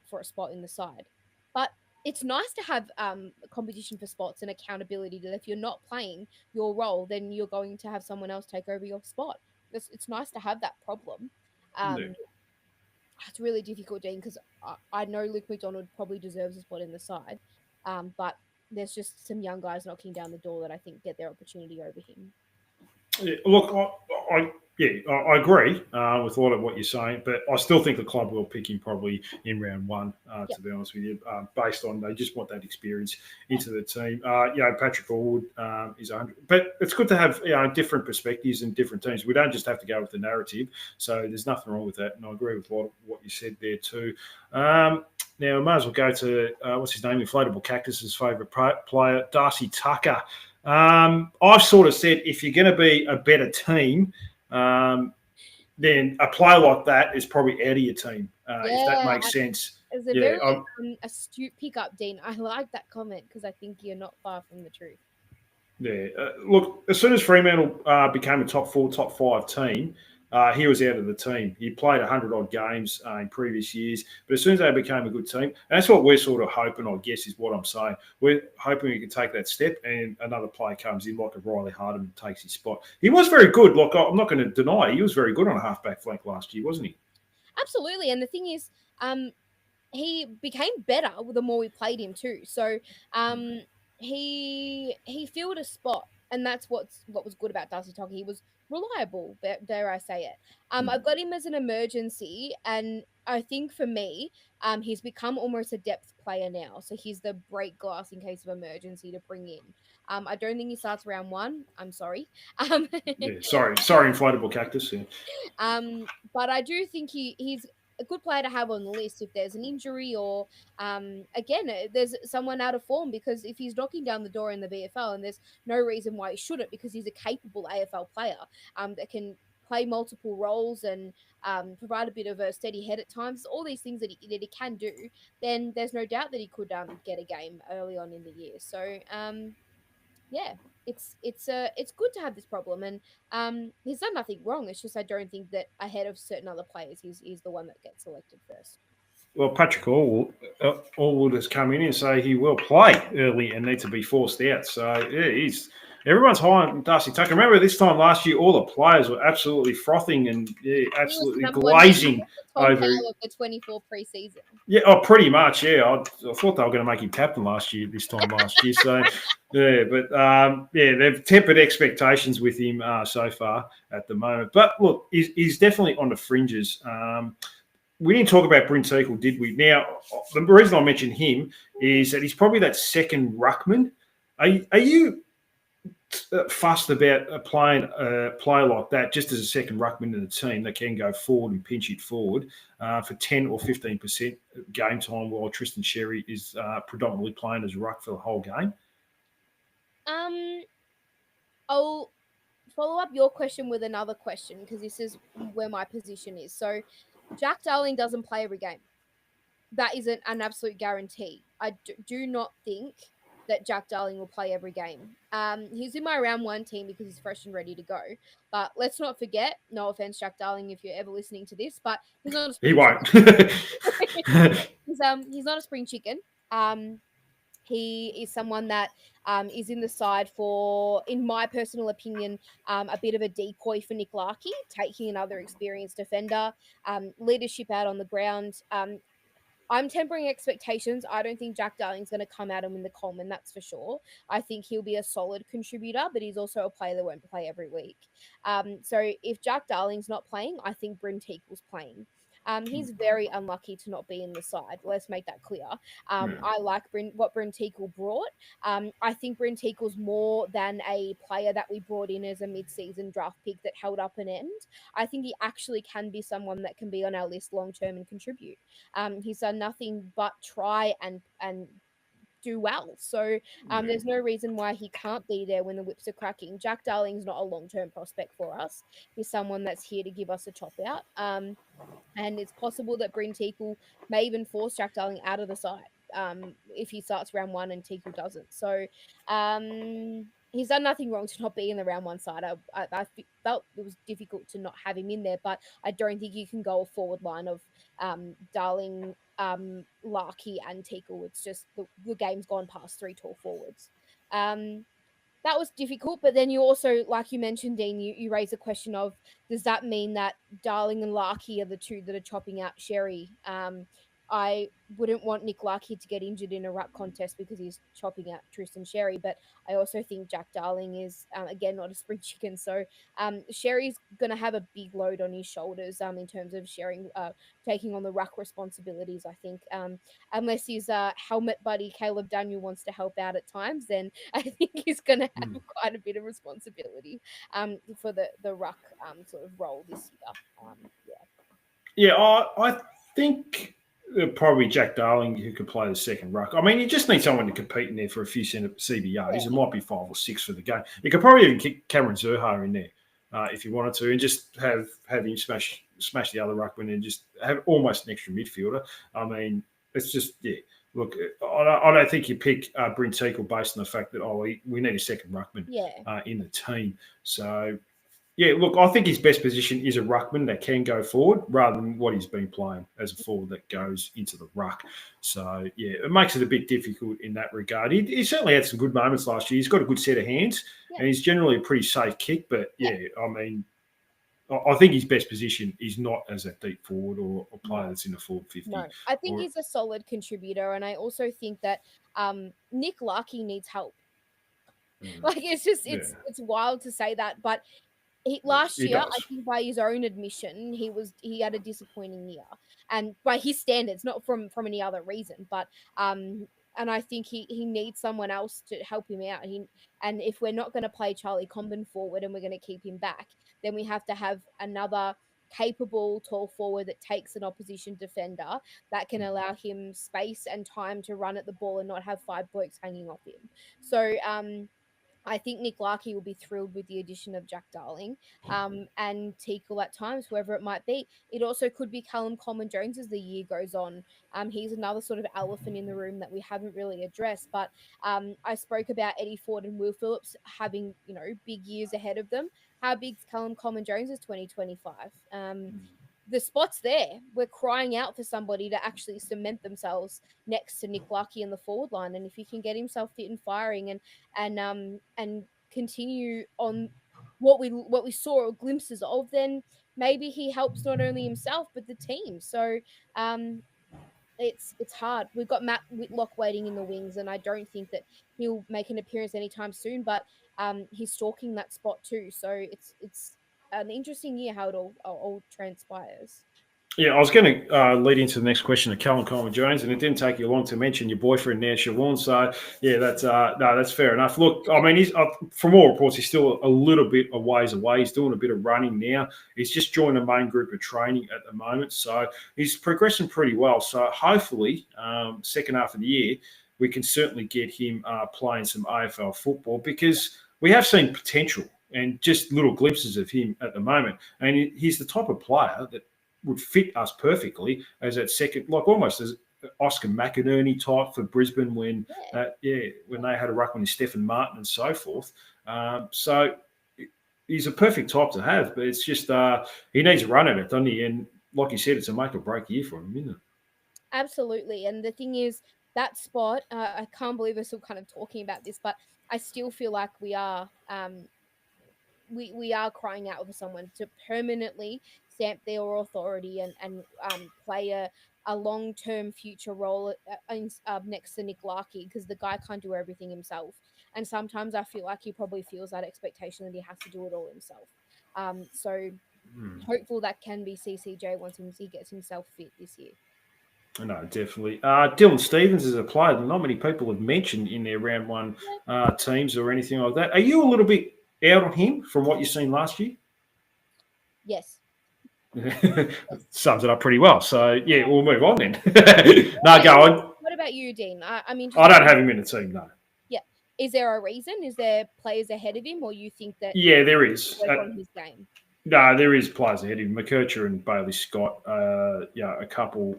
for a spot in the side. But it's nice to have competition for spots and accountability that if you're not playing your role, then you're going to have someone else take over your spot. It's nice to have that problem. Yeah. It's really difficult, Dean, because I know Luke McDonald probably deserves a spot in the side, but there's just some young guys knocking down the door that I think get their opportunity over him. Yeah, look, I agree with a lot of what you're saying, but I still think the club will pick him probably in round one. Yep. To be honest with you, based on they just want that experience into the team. Patrick Allwood is 100, but it's good to have different perspectives and different teams. We don't just have to go with the narrative, so there's nothing wrong with that. And I agree with a lot of what you said there too. Now, I might as well go to what's his name, Inflatable Cactus's favourite player, Darcy Tucker. I've sort of said if you're going to be a better team, then a player like that is probably out of your team, if that makes sense. It's a very astute pickup, Dean. I like that comment because I think you're not far from the truth. Yeah. Look, as soon as Fremantle became a top 4, top 5 team, he was out of the team. He played 100-odd games in previous years, but as soon as they became a good team, and that's what we're sort of hoping, I guess, is what I'm saying. We're hoping we can take that step and another player comes in like a Riley Hardiman takes his spot. He was very good. Look, I'm not going to deny he was very good on a halfback flank last year, wasn't he? Absolutely. And the thing is, he became better the more we played him too. So he filled a spot, and that's what was good about Darcy Tucker. He was reliable, dare I say it. I've got him as an emergency, and I think for me, he's become almost a depth player now. So he's the break glass in case of emergency to bring in. I don't think he starts round one. I'm sorry. Sorry, Inflatable Cactus. Yeah. But I do think he's a good player to have on the list if there's an injury or again there's someone out of form, because if he's knocking down the door in the VFL, and there's no reason why he shouldn't, because he's a capable AFL player that can play multiple roles and provide a bit of a steady head at times, all these things that he can do, then there's no doubt that he could get a game early on in the year. So yeah, it's good to have this problem, and he's done nothing wrong. It's just I don't think that ahead of certain other players, he's the one that gets selected first. Well, Patrick Allwood has come in and say he will play early and need to be forced out. So yeah, everyone's high on Darcy Tucker. Remember this time last year, all the players were absolutely frothing and absolutely glazing over the 24 preseason. Yeah, pretty much. Yeah, I thought they were going to make him captain last year. So yeah, but they've tempered expectations with him so far at the moment. But look, he's definitely on the fringes. We didn't talk about Bryn Teakle, did we? Now, the reason I mentioned him is that he's probably that second ruckman. Are you fussed about playing a player like that just as a second ruckman in the team that can go forward and pinch it forward for 10 or 15% game time while Tristan Sherry is predominantly playing as ruck for the whole game? I'll follow up your question with another question, because this is where my position is. So Jack Darling doesn't play every game. That isn't an absolute guarantee. I do not think that Jack Darling will play every game. He's in my round one team because he's fresh and ready to go. But let's not forget, no offense, Jack Darling, if you're ever listening to this, but he's not a spring he's not a spring chicken. He is someone that is in the side for, in my personal opinion, a bit of a decoy for Nick Larkey, taking another experienced defender, leadership out on the ground. I'm tempering expectations. I don't think Jack Darling's going to come out and win the Coleman, that's for sure. I think he'll be a solid contributor, but he's also a player that won't play every week. So if Jack Darling's not playing, I think Bryn Teakle's playing. He's very unlucky to not be in the side. Let's make that clear. I like what Bryn Teakle brought. I think Bryn Teakle's more than a player that we brought in as a mid-season draft pick that held up an end. I think he actually can be someone that can be on our list long term and contribute. He's done nothing but try and do well. So there's no reason why he can't be there when the whips are cracking. Jack Darling's not a long-term prospect for us. He's someone that's here to give us a top out. And it's possible that Bryn Teakle may even force Jack Darling out of the side if he starts round one and Teakle doesn't. So he's done nothing wrong to not be in the round one side. I felt it was difficult to not have him in there, but I don't think you can go a forward line of Darling, Larkey, and Teakle. It's just the game's gone past 3 tall forwards. That was difficult, but then you also, like you mentioned, Dean, you raised the question of, does that mean that Darling and Larkey are the two that are chopping out Sherry? I wouldn't want Nick Larkey to get injured in a ruck contest because he's chopping out Tristan Sherry, but I also think Jack Darling is, again, not a spring chicken. So Sherry's going to have a big load on his shoulders in terms of taking on the ruck responsibilities, I think. Unless his helmet buddy, Caleb Daniel, wants to help out at times, then I think he's going to have quite a bit of responsibility for the ruck sort of role this Yeah, year. I think probably Jack Darling who could play the second ruck. I mean, you just need someone to compete in there for a few CBOs. It might be 5 or 6 for the game. You could probably even kick Cameron Zurhaar in there if you wanted to, and just have him smash the other ruckman and just have almost an extra midfielder. I mean, it's just Look, I don't think you pick Bryn Teakle based on the fact that we need a second ruckman in the team. So. Yeah, look, I think his best position is a ruckman that can go forward rather than what he's been playing as a forward that goes into the ruck. So, yeah, it makes it a bit difficult in that regard. He certainly had some good moments last year. He's got a good set of hands and he's generally a pretty safe kick. But, I mean, I think his best position is not as a deep forward or a player that's in the forward 50. No, I think he's a solid contributor. And I also think that Nick Larkey needs help. Like, it's wild to say that, but last year, I think by his own admission, he had a disappointing year, and by his standards, not from any other reason. But and I think he needs someone else to help him out. And if we're not going to play Charlie Comben forward and we're going to keep him back, then we have to have another capable tall forward that takes an opposition defender that can allow him space and time to run at the ball and not have 5 blokes hanging off him. So I think Nick Larkey will be thrilled with the addition of Jack Darling and Teakle at times, whoever it might be. It also could be Callum Coleman-Jones as the year goes on. He's another sort of elephant in the room that we haven't really addressed. But I spoke about Eddie Ford and Will Phillips having, big years ahead of them. How big's Callum Coleman-Jones is 2025? The spot's there. We're crying out for somebody to actually cement themselves next to Nick Larkey in the forward line. And if he can get himself fit and firing and continue on what we saw glimpses of, then maybe he helps not only himself but the team. So it's hard. We've got Matt Whitlock waiting in the wings, and I don't think that he'll make an appearance anytime soon. But he's stalking that spot too. So it's an interesting year how it all transpires. Yeah, I was going to lead into the next question of Callum Coleman-Jones, and it didn't take you long to mention your boyfriend there, Siobhan. So, yeah, that's fair enough. Look, I mean, he's from all reports, he's still a little bit a ways away. He's doing a bit of running now. He's just joined a main group of training at the moment, so he's progressing pretty well. So, hopefully, second half of the year, we can certainly get him playing some AFL football because we have seen potential and just little glimpses of him at the moment. And he's the type of player that would fit us perfectly as that second, like almost as Oscar McInerney type for Brisbane when they had a ruckman with Stephen Martin and so forth. So he's a perfect type to have, but it's just he needs a run at it, doesn't he? And like you said, it's a make or break year for him, isn't it? Absolutely. And the thing is, that spot, I can't believe we're still kind of talking about this, but I still feel like we are we are crying out for someone to permanently stamp their authority and play a long-term future role next to Nick Larkey, because the guy can't do everything himself. And sometimes I feel like he probably feels that expectation that he has to do it all himself. So hopeful that can be CCJ once he gets himself fit this year. No, definitely. Dylan Stevens is a player that not many people have mentioned in their round one teams or anything like that. Are you a little bit out on him from what you've seen last year? Yes. Sums it up pretty well. So, yeah, we'll move on then. No, go on. What about you, Dean? I'm interested. I don't have him in the team, no. Yeah. Is there a reason? Is there players ahead of him, or you think that? Yeah, there is. Work on his game? No, there is players ahead of him. McKercher and Bailey Scott, a couple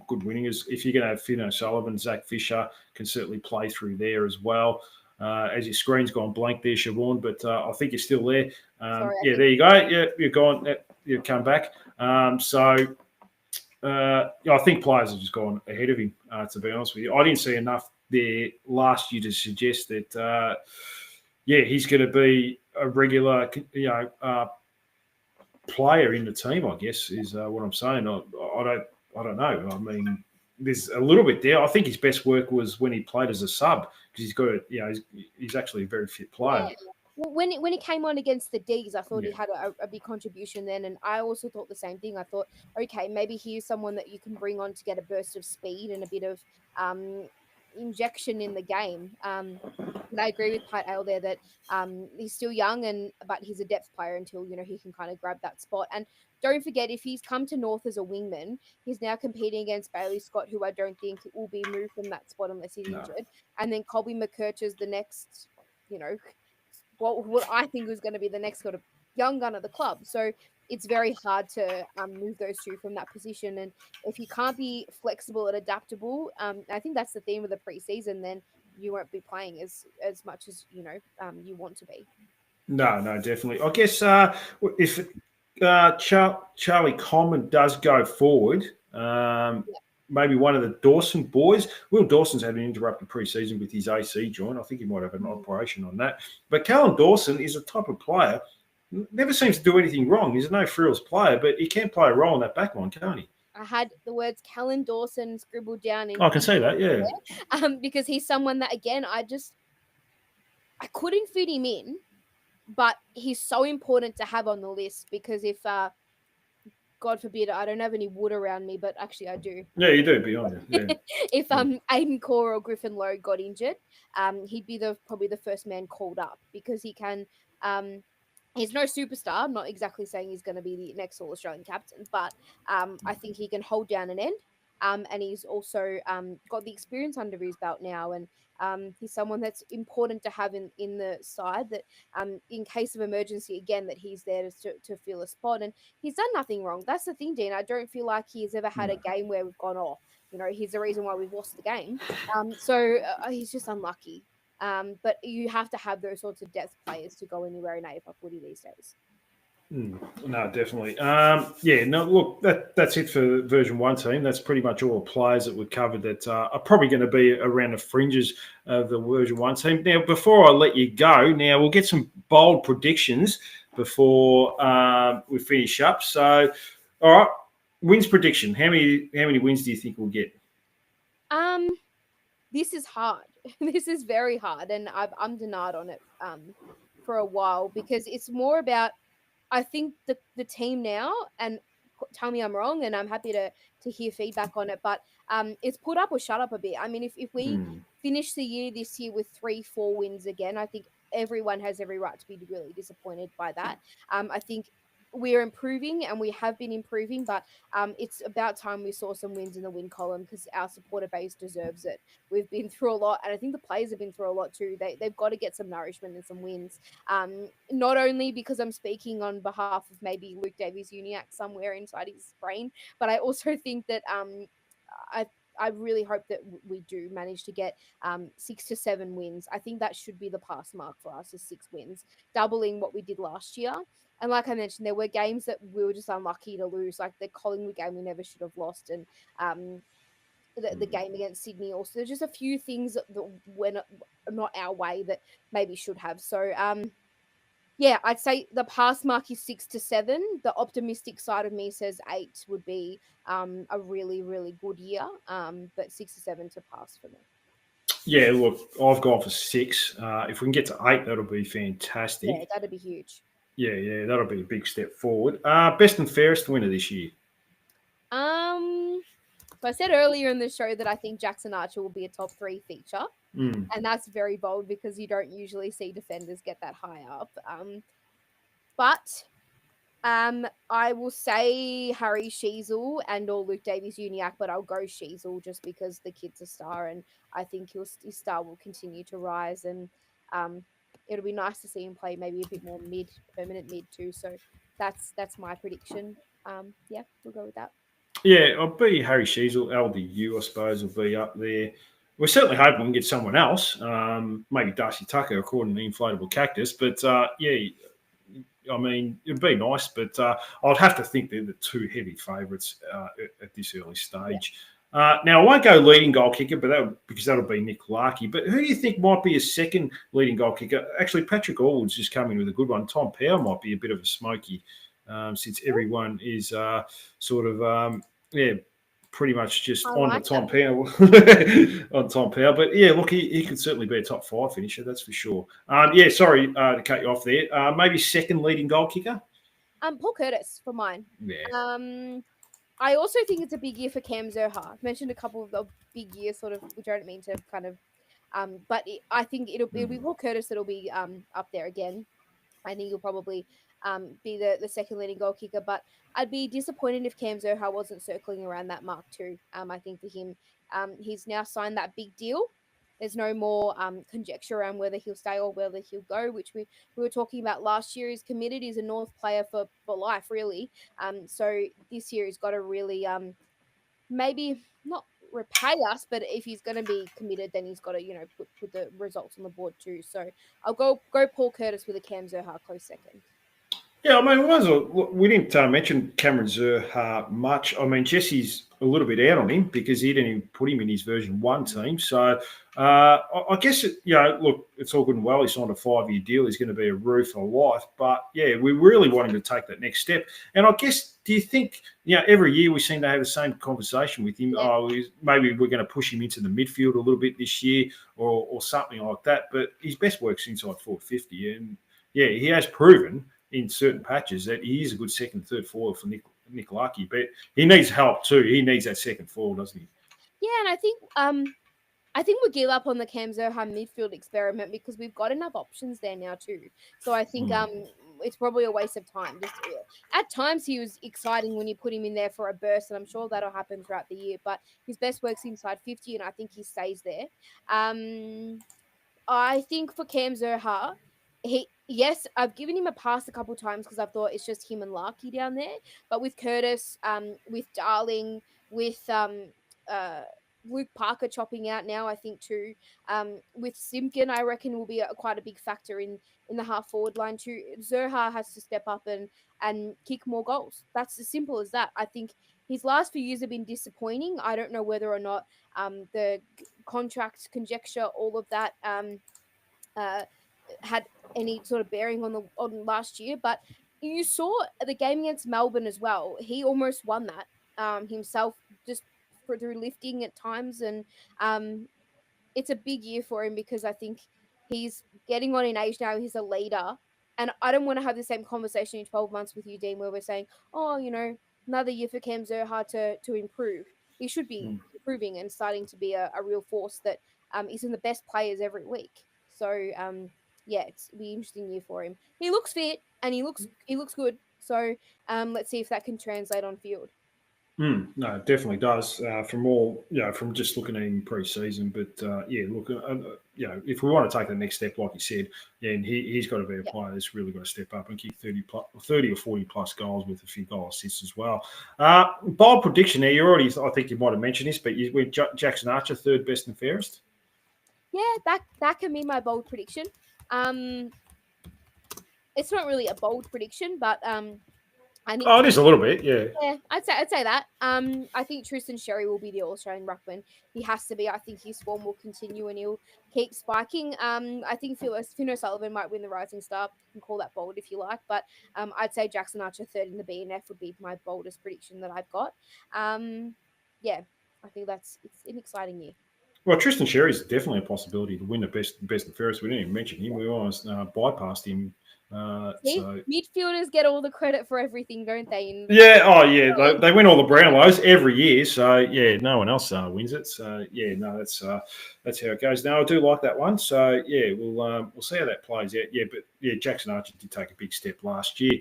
good wingers. If you're going to have Finn O'Sullivan, Zach Fisher can certainly play through there as well. As your screen's gone blank there, Siobhan, but I think you're still there. There you go. Yeah, you're gone. You've come back. I think players have just gone ahead of him, to be honest with you. I didn't see enough there last year to suggest that, he's going to be a regular, player in the team, I guess, is what I'm saying. I don't know. I mean, there's a little bit there. I think his best work was when he played as a sub because he's actually a very fit player. Yeah. When he came on against the D's, I thought he had a big contribution then, and I also thought the same thing. I thought, okay, maybe he's someone that you can bring on to get a burst of speed and a bit of injection in the game. And I agree with Pat Ale there that he's still young, but he's a depth player until he can kind of grab that spot. And don't forget, if he's come to North as a wingman, he's now competing against Bailey Scott, who I don't think will be moved from that spot unless he's injured. And then Colby McKercher's the next, what I think was going to be the next sort of young gun of the club. So it's very hard to move those two from that position. And if you can't be flexible and adaptable, I think that's the theme of the preseason, then you won't be playing as much as, you want to be. No, definitely. I guess if Charlie Coleman does go forward, maybe one of the Dawson boys. Will Dawson's had an interrupted preseason with his AC joint. I think he might have an operation on that. But Callum Dawson is a type of player, never seems to do anything wrong. He's a no-frills player, but he can play a role in that back line, can't he? I had the words Callum Dawson scribbled down. I can see that, yeah. Because he's someone that, again, I couldn't fit him in, but he's so important to have on the list because if God forbid, I don't have any wood around me, but actually I do. Yeah, you do, beyond it. Yeah. If Aiden Core or Griffin Lowe got injured, he'd be probably the first man called up because he can. He's no superstar. I'm not exactly saying he's going to be the next All-Australian captain, but I think he can hold down an end. And he's also got the experience under his belt now, and he's someone that's important to have in the side that in case of emergency, again, that he's there to fill a spot. And he's done nothing wrong. That's the thing, Dean. I don't feel like he's ever had a game where we've gone off. He's the reason why we've lost the game. So he's just unlucky. But you have to have those sorts of depth players to go anywhere in AFL footy these days. No, definitely. Look, that's it for version 1 team. That's pretty much all the players that we covered that are probably going to be around the fringes of the version 1 team. Now, before I let you go, we'll get some bold predictions before we finish up. So, all right, wins prediction. How many wins do you think we'll get? This is hard. This is very hard, and I'm denied on it for a while because it's more about, I think the team now, and tell me I'm wrong, and I'm happy to hear feedback on it, but it's put up or shut up a bit. I mean, if we finish the year this year with 3-4 wins again, I think everyone has every right to be really disappointed by that. I think we're improving and we have been improving, but it's about time we saw some wins in the win column because our supporter base deserves it. We've been through a lot, and I think the players have been through a lot too. They've got to get some nourishment and some wins. Not only because I'm speaking on behalf of maybe Luke Davies-Uniacke somewhere inside his brain, but I also think that I really hope that we do manage to get 6 to 7 wins. I think that should be the pass mark for us, is 6 wins, doubling what we did last year. And like I mentioned, there were games that we were just unlucky to lose, like the Collingwood game we never should have lost, and the game against Sydney also. There's just a few things that went not our way that maybe should have. So, I'd say the pass mark is 6 to 7. The optimistic side of me says 8 would be a really, really good year, but 6 to 7 to pass for me. Yeah, look, I've gone for 6. If we can get to 8, that'll be fantastic. Yeah, that'd be huge. Yeah, that'll be a big step forward. Best and fairest winner this year. So I said earlier in the show that I think Jackson Archer will be a top 3 feature. Mm. And that's very bold because you don't usually see defenders get that high up. But I will say Harry Sheezel and or Luke Davies-Uniacke, but I'll go Sheezel just because the kid's a star, and I think his star will continue to rise. And it'll be nice to see him play maybe a bit more permanent mid too. So that's my prediction. Yeah, we'll go with that. Yeah, I'll be Harry Sheezel. LDU, I suppose, will be up there. We're certainly hoping we can get someone else, maybe Darcy Tucker, according to the inflatable cactus. But yeah, I mean, it'd be nice, but I'd have to think they're the two heavy favourites at this early stage. Now, I won't go leading goal kicker, but because that'll be Nick Larkey. But who do you think might be a second leading goal kicker? Actually, Patrick Allwood's just come in with a good one. Tom Power might be a bit of a smoky, since everyone is pretty much just on the Tom Power on Tom Power. But yeah, look, he could certainly be a top 5 finisher, that's for sure. Sorry to cut you off there. Maybe second leading goal kicker. Paul Curtis for mine. Yeah. I also think it's a big year for Cam Zurhaar. I've mentioned a couple of the big years, sort of, which I don't mean to kind of, I think it'll be Paul Curtis that'll be up there again. I think he'll probably be the second leading goal kicker, but I'd be disappointed if Cam Zurhaar wasn't circling around that mark too. I think for him, he's now signed that big deal. There's no more conjecture around whether he'll stay or whether he'll go, which we were talking about last year. He's committed. He's a North player for life, really. So this year he's got to really maybe not repay us, but if he's going to be committed, then he's got to put the results on the board too. So I'll go Paul Curtis with a Cam Zurhaar close second. Yeah, I mean, we didn't mention Cameron Zurhaar much. I mean, Jesse's a little bit out on him because he didn't even put him in his version 1 team. So I guess, look, it's all good and well. He signed a 5-year deal. He's going to be a Roo for life. But, yeah, we really want him to take that next step. And I guess, do you think, every year we seem to have the same conversation with him. Yeah. Maybe we're going to push him into the midfield a little bit this year or something like that. But his best work's inside forward 50. And, yeah, he has proven in certain patches that he is a good second, third forward for Nick Larkey, but he needs help too. He needs that second forward, doesn't he? Yeah, and I think we'll give up on the Cam Zurhaar midfield experiment because we've got enough options there now too. So I think it's probably a waste of time. At times he was exciting when you put him in there for a burst, and I'm sure that'll happen throughout the year. But his best work's inside 50, and I think he stays there. I think for Cam Zurhaar, yes, I've given him a pass a couple of times because I thought it's just him and Larkey down there. But with Curtis, with Darling, with Luke Parker chopping out now, I think too. With Simpkin, I reckon will be quite a big factor in the half forward line too. Zurhaar has to step up and kick more goals. That's as simple as that. I think his last few years have been disappointing. I don't know whether or not the contract conjecture, all of that, had any sort of bearing on last year, but you saw the game against Melbourne as well. He almost won that himself just through lifting at times, and it's a big year for him because I think he's getting on in age now. He's a leader, and I don't want to have the same conversation in 12 months with you, Dean, where we're saying, another year for Cam Zurhaar to improve. He should be improving and starting to be a real force that is in the best players every week. So yeah, it'll be an interesting year for him. He looks fit and he looks good. So let's see if that can translate on field. No, it definitely does. From just looking at him pre-season, but if we want to take the next step, like you said, then he's got to be a player that's really got to step up and kick 30 or 40 plus goals with a few goal assists as well. Bold prediction there. I think you might have mentioned this, but you went Jackson Archer third best and fairest. Yeah, that can be my bold prediction. It's not really a bold prediction, but I think it is a little bit, yeah. Yeah, I'd say that. I think Tristan Sherry will be the All-Australian ruckman. He has to be. I think his form will continue and he'll keep spiking. I think Finn O'Sullivan might win the Rising Star. You can call that bold if you like, but I'd say Jackson Archer third in the BNF would be my boldest prediction that I've got. Yeah, I think it's an exciting year. Well, Tristan Sherry is definitely a possibility to win the best and fairest. We didn't even mention him. We almost bypassed him See, midfielders get all the credit for everything, don't they? They win all the Brownlows every year. So no one else wins it. So that's how it goes. Now I do like that one. So we'll see how that plays out. Jackson Archer did take a big step last year.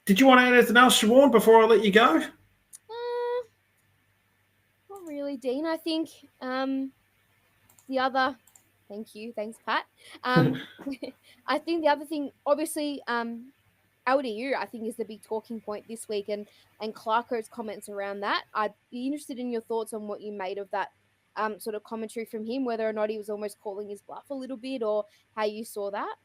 Did you want to add anything else, Siobhan, before I let you go? Not really, Dean. I think the other. Thanks, Pat. I think the other thing, obviously, LDU, I think, is the big talking point this week, and Clarko's comments around that. I'd be interested in your thoughts on what you made of that sort of commentary from him, whether or not he was almost calling his bluff a little bit, or how you saw that.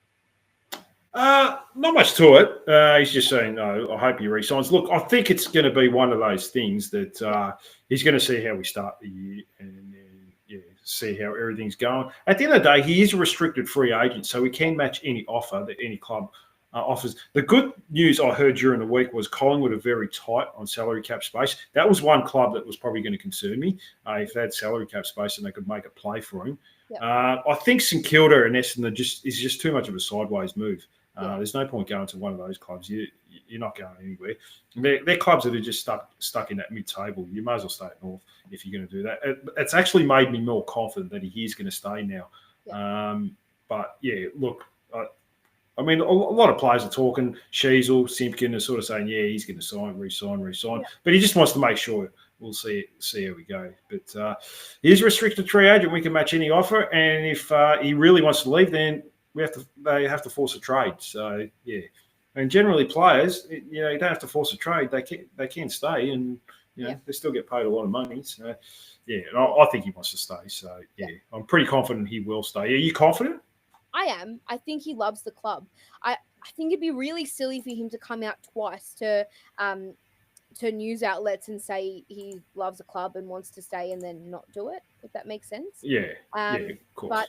Not much to it. He's just saying, no, I hope he resigns. Look, I think it's going to be one of those things that he's going to see how we start the year and see how everything's going. At the end of the day, he is a restricted free agent, so he can match any offer that any club offers. The good news I heard during the week was Collingwood are very tight on salary cap space. That was one club that was probably going to concern me if they had salary cap space and they could make a play for him. Yep. I think St Kilda and Essendon is just too much of a sideways move. There's no point going to one of those clubs. You're not going anywhere. They're clubs that are just stuck in that mid-table. You may as well stay at North if you're going to do that. It's actually made me more confident that he is going to stay now. Look, I mean, a lot of players are talking. Sheasel, Simpkin are sort of saying, he's going to resign. Yeah. But he just wants to make sure. We'll see how we go. But he's a restricted free agent. We can match any offer. And if he really wants to leave, then they have to force a trade. So, and generally players, you don't have to force a trade. They can stay and, they still get paid a lot of money. So, and I think he wants to stay. So, I'm pretty confident he will stay. Are you confident? I am. I think he loves the club. I think it'd be really silly for him to come out twice to news outlets and say he loves the club and wants to stay and then not do it, if that makes sense. Of course. But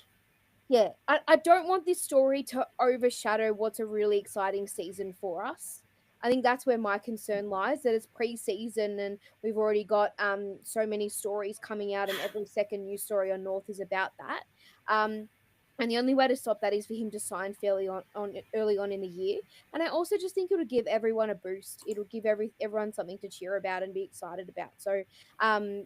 I don't want this story to overshadow what's a really exciting season for us. I think that's where my concern lies, that it's pre-season and we've already got so many stories coming out and every second news story on North is about that. And the only way to stop that is for him to sign fairly early on in the year. And I also just think it would give everyone a boost. It'll give everyone something to cheer about and be excited about. So I'm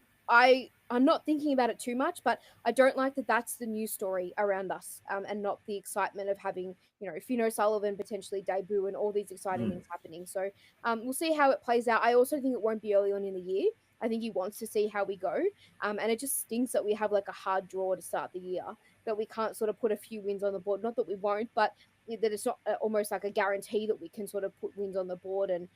not thinking about it too much, but I don't like that that's the news story around us and not the excitement of having, Fino Sullivan potentially debut and all these exciting things happening. So we'll see how it plays out. I also think it won't be early on in the year. I think he wants to see how we go. And it just stinks that we have like a hard draw to start the year, that we can't sort of put a few wins on the board. Not that we won't, but that it's not almost like a guarantee that we can sort of put wins on the board and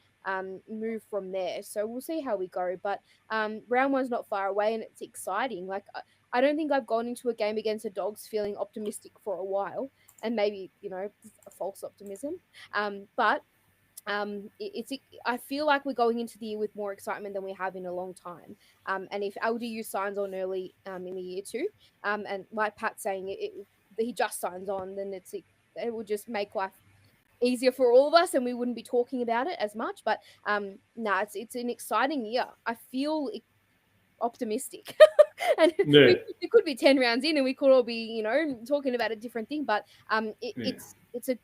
move from there. So we'll see how we go. But round one's not far away and it's exciting. Like, I don't think I've gone into a game against the Dogs feeling optimistic for a while, and maybe, a false optimism. But I feel like we're going into the year with more excitement than we have in a long time. And if LDU signs on early in the year too, and like Pat's saying, he just signs on, then it will just make life easier for all of us and we wouldn't be talking about it as much. But it's an exciting year. I feel optimistic. And it could be 10 rounds in and we could all be, talking about a different thing. But it's a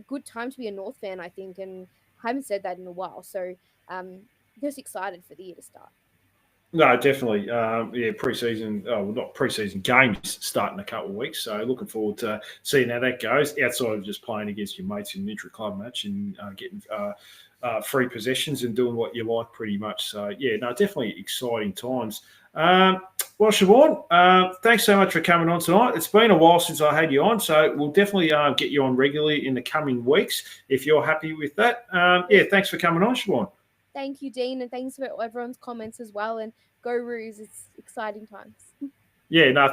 good time to be a North fan, I think, and I haven't said that in a while. So just excited for the year to start. No, definitely. Pre-season, not pre-season, games start in a couple of weeks. So looking forward to seeing how that goes outside of just playing against your mates in an intra-club match and getting free possessions and doing what you like pretty much. So, definitely exciting times. Well, Siobhan, thanks so much for coming on tonight. It's been a while since I had you on, so we'll definitely get you on regularly in the coming weeks if you're happy with that. Thanks for coming on, Siobhan. Thank you, Dean, and thanks for everyone's comments as well. And go Roos, it's exciting times.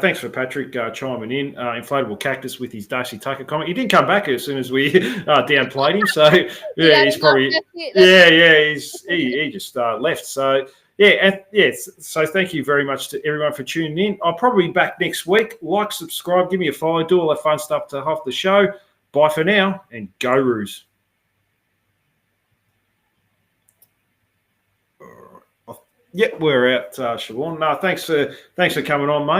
Thanks for Patrick chiming in. Inflatable Cactus with his Darcy Tucker comment. He didn't come back as soon as we downplayed him, so he's probably he just left. So so thank you very much to everyone for tuning in. I'll probably be back next week. Like, subscribe, give me a follow, do all that fun stuff to help the show. Bye for now, and go Roos. We're out, Siobhan. No, thanks for coming on, mate.